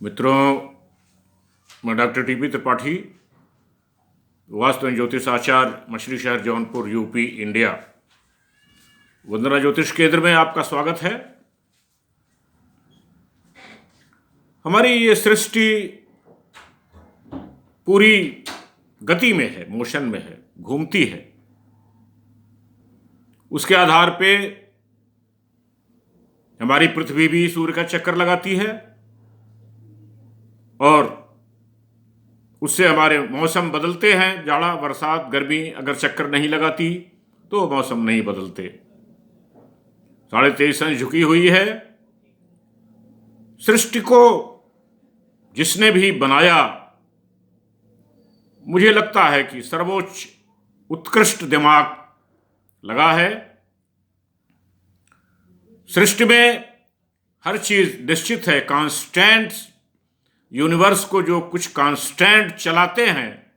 मित्रों, मैं doctor TP Tripathi, vastu एवं ज्योतिष आचार्य, मछली शहर, जौनपुर, यूपी, इंडिया। वंदना ज्योतिष केंद्र में आपका स्वागत है। हमारी ये सृष्टि पूरी गति में है, मोशन में है, घूमती है। उसके आधार पे हमारी पृथ्वी भी सूर्य का चक्कर लगाती है और उससे हमारे मौसम बदलते हैं। जाड़ा, बरसात, गर्मी अगर चक्कर नहीं लगाती तो मौसम नहीं बदलते। 23.5 अंश झुकी हुई है। सृष्टि को जिसने भी बनाया, मुझे लगता है कि सर्वोच्च उत्कृष्ट दिमाग लगा है। सृष्टि में हर चीज निश्चित है, कांस्टेंट। यूनिवर्स को जो कुछ कांस्टेंट चलाते हैं,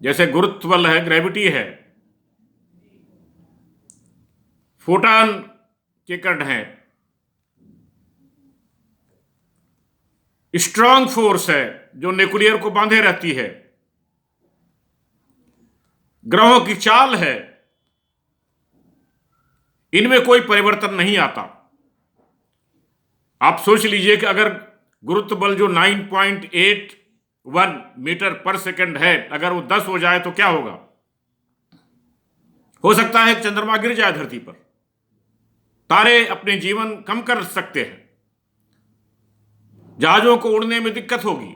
जैसे गुरुत्व बल है, ग्रेविटी है, फोटॉन के कण है, स्ट्रांग फोर्स है जो न्यूक्लियर को बांधे रहती है, ग्रहों की चाल है, इनमें कोई परिवर्तन नहीं आता। आप सोच लीजिए कि अगर गुरुत्व बल जो 9.81 मीटर पर सेकंड है, अगर वो 10 हो जाए तो क्या होगा? हो सकता है कि चंद्रमा गिर जाए धरती पर, तारे अपने जीवन कम कर सकते हैं, जहाजों को उड़ने में दिक्कत होगी।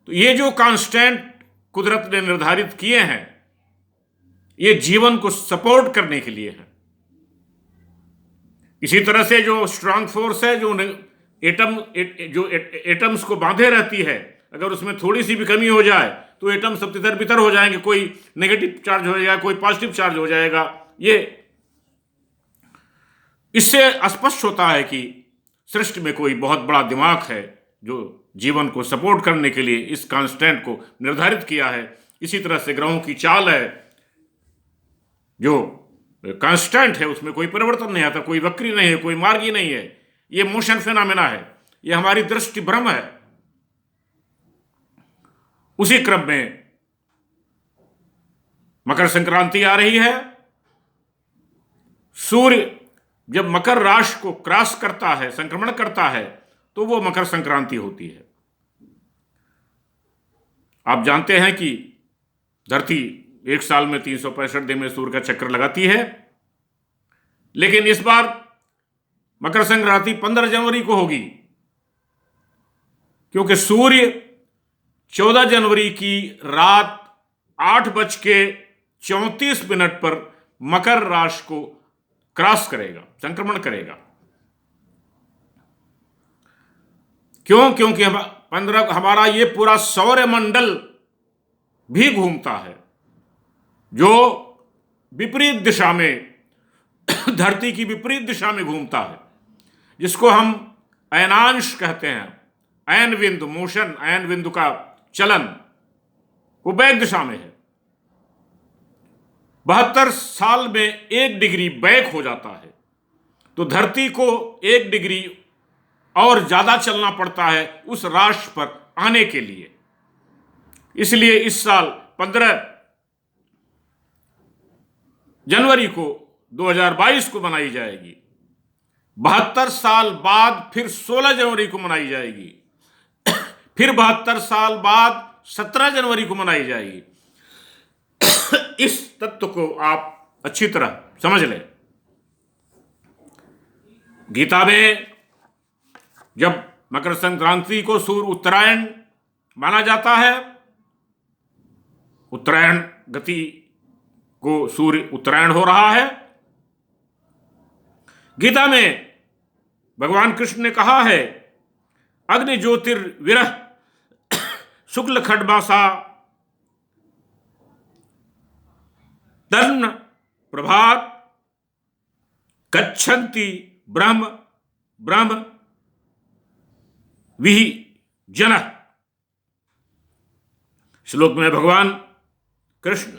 तो ये जो कांस्टेंट कुदरत ने निर्धारित किए हैं, ये जीवन को सपोर्ट करने के लिए है। इसी तरह से जो स्ट्रांग फोर्स है, जो एटम्स को बांधे रहती है, अगर उसमें थोड़ी सी भी कमी हो जाए तो एटम सब तितर बितर हो जाएंगे। कोई नेगेटिव चार्ज हो जाएगा, कोई पॉजिटिव चार्ज हो जाएगा। ये इससे स्पष्ट होता है कि सृष्टि में कोई बहुत बड़ा दिमाग है जो जीवन को सपोर्ट करने के लिए इस कांस्टेंट को निर्धारित किया है। इसी तरह से ग्रहों की चाल है जो कांस्टेंट है, उसमें कोई परिवर्तन नहीं आता, कोई वक्री नहीं है, कोई मार्गी नहीं है। ये मोशन फिनोमेना है, ये हमारी दृष्टि भ्रम है। उसी क्रम में मकर संक्रांति आ रही है। सूर्य जब मकर राशि को क्रॉस करता है, संक्रमण करता है, तो वो मकर संक्रांति होती है। आप जानते हैं कि धरती एक साल में 365 दिन में सूर्य का चक्कर लगाती है, लेकिन इस बार मकर संक्रांति 15 जनवरी को होगी, क्योंकि सूर्य 14 जनवरी की रात 8:34 पर मकर राशि को क्रॉस करेगा, संक्रमण करेगा। क्यों? क्योंकि हमारा ये पूरा सौर मंडल भी घूमता है, जो विपरीत दिशा में, धरती की विपरीत दिशा में घूमता है, जिसको हम अयनांश कहते हैं। अयन बिंदु मोशन, अयन बिंदु का चलन, वो बैक दिशा में है। 72 साल में 1 डिग्री बैक हो जाता है, तो धरती को 1 डिग्री और ज्यादा चलना पड़ता है उस राशि पर आने के लिए। इसलिए इस साल 15 जनवरी को 2022 को मनाई जाएगी। 72 साल बाद फिर 16 जनवरी को मनाई जाएगी। फिर 72 साल बाद 17 जनवरी को मनाई जाएगी। इस तत्व को आप अच्छी तरह समझ लें। गीता में जब मकर संक्रांति को सूर्य उत्तरायण माना जाता है, उत्तरायण गति को सूर्य उत्तरायण हो रहा है। गीता में भगवान कृष्ण ने कहा है, अग्नि ज्योतिर्विरह शुक्ल खड्मासा तन्न प्रभात गच्छन्ति ब्रह्म ब्रह्म विहि जन। श्लोक में भगवान कृष्ण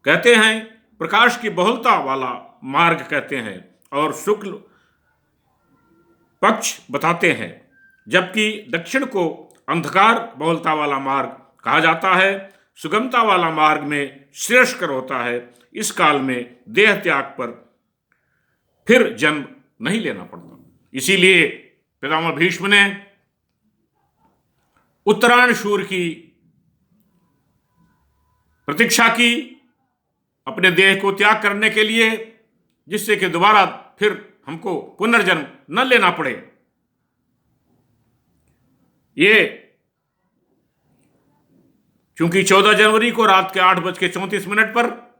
कहते हैं, प्रकाश की बहुलता वाला मार्ग कहते हैं, और शुक्ल पक्ष बताते हैं जबकि दक्षिण को अंधकार बहुलता वाला मार्ग कहा जाता है। सुगमता वाला मार्ग में श्रेयस्कर होता है। इस काल में देह त्याग पर फिर जन्म नहीं लेना पड़ता। इसीलिए पितामह भीष्म ने उत्तरायण सूर्य की प्रतीक्षा की अपने देह को त्याग करने के लिए, जिससे कि दोबारा फिर हमको पुनर्जन्म न लेना पड़े। ये चूंकि 14 जनवरी को रात के 8:34 पर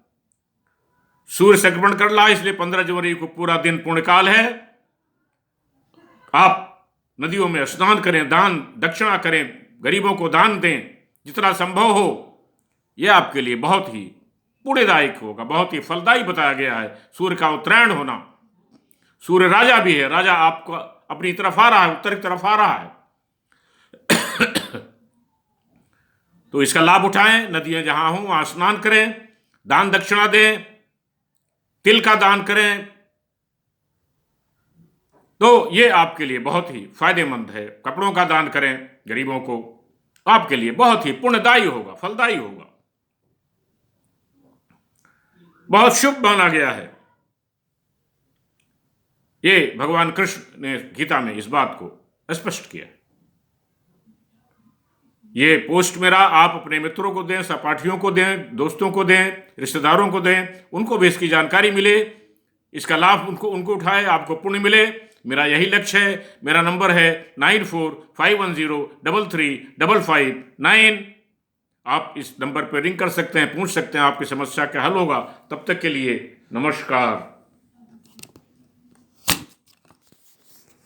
सूर्य संक्रमण कर रहा है, इसलिए 15 जनवरी को पूरा दिन पुण्यकाल है। आप नदियों में स्नान करें, दान दक्षिणा करें, गरीबों को दान दें जितना संभव हो। यह आपके लिए बहुत ही पुण्यदायक होगा, बहुत ही फलदायी बताया गया है। सूर्य का उत्तरायण होना, सूर्य राजा भी है, राजा आपको अपनी तरफ आ रहा है, उत्तर की तरफ आ रहा है। तो इसका लाभ उठाएं, नदियां जहां हों वहां स्नान करें, दान दक्षिणा दें, तिल का दान करें, तो ये आपके लिए बहुत ही फायदेमंद है। कपड़ों का दान करें गरीबों को, आपके लिए बहुत ही पुण्यदायी होगा, फलदायी होगा, बहुत शुभ माना गया है। ये भगवान कृष्ण ने गीता में इस बात को स्पष्ट किया। ये पोस्ट मेरा आप अपने मित्रों को दें, सहपाठियों को दें, दोस्तों को दें, रिश्तेदारों को दें, उनको भी इसकी जानकारी मिले, इसका लाभ उनको उठाए, आपको पुण्य मिले। मेरा यही लक्ष्य है। मेरा नंबर है 9451033559। आप इस नंबर पर रिंग कर सकते हैं, पूछ सकते हैं, आपकी समस्या क्या हल होगा। तब तक के लिए नमस्कार।